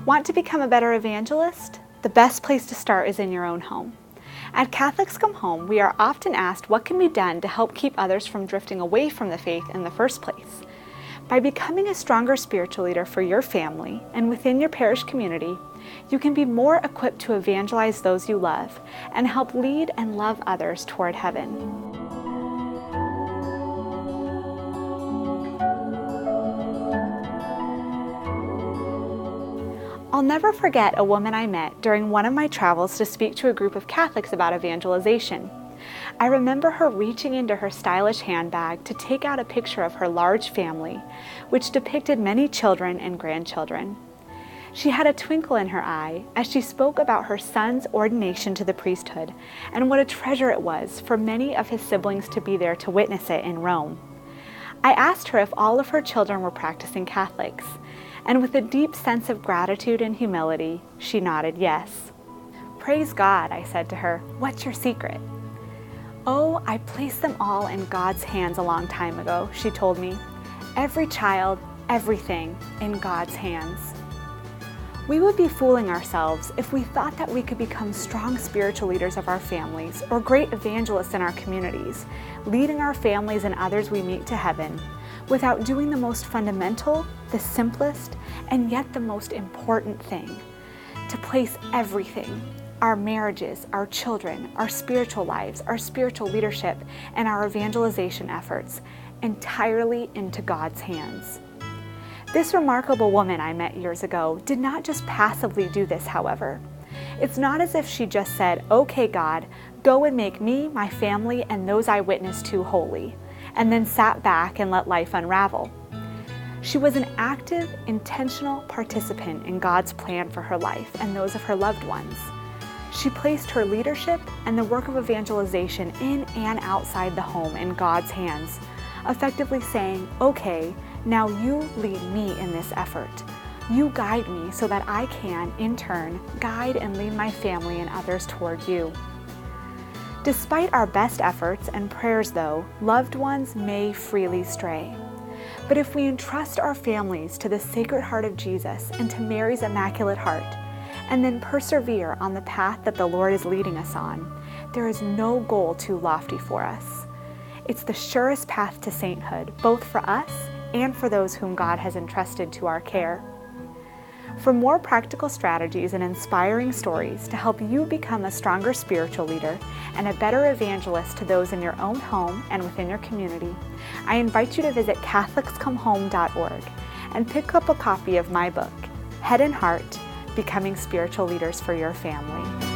Want to become a better evangelist? The best place to start is in your own home. At Catholics Come Home, we are often asked what can be done to help keep others from drifting away from the faith in the first place. By becoming a stronger spiritual leader for your family and within your parish community, you can be more equipped to evangelize those you love and help lead and love others toward heaven. I'll never forget a woman I met during one of my travels to speak to a group of Catholics about evangelization. I remember her reaching into her stylish handbag to take out a picture of her large family, which depicted many children and grandchildren. She had a twinkle in her eye as she spoke about her son's ordination to the priesthood and what a treasure it was for many of his siblings to be there to witness it in Rome. I asked her if all of her children were practicing Catholics, and with a deep sense of gratitude and humility, she nodded yes. "Praise God," I said to her. "What's your secret?" "Oh, I placed them all in God's hands a long time ago," she told me. "Every child, everything in God's hands." We would be fooling ourselves if we thought that we could become strong spiritual leaders of our families or great evangelists in our communities, leading our families and others we meet to heaven, without doing the most fundamental, the simplest, and yet the most important thing: to place everything, our marriages, our children, our spiritual lives, our spiritual leadership, and our evangelization efforts entirely into God's hands. This remarkable woman I met years ago did not just passively do this, however. It's not as if she just said, "Okay, God, go and make me, my family, and those I witness to holy," and then sat back and let life unravel. She was an active, intentional participant in God's plan for her life and those of her loved ones. She placed her leadership and the work of evangelization in and outside the home in God's hands, effectively saying, "Okay, now you lead me in this effort. You guide me so that I can, in turn, guide and lead my family and others toward you." Despite our best efforts and prayers, though, loved ones may freely stray. But if we entrust our families to the Sacred Heart of Jesus and to Mary's Immaculate Heart, and then persevere on the path that the Lord is leading us on, there is no goal too lofty for us. It's the surest path to sainthood, both for us and for those whom God has entrusted to our care. For more practical strategies and inspiring stories to help you become a stronger spiritual leader and a better evangelist to those in your own home and within your community, I invite you to visit CatholicsComeHome.org and pick up a copy of my book, Head and Heart: Becoming Spiritual Leaders for Your Family.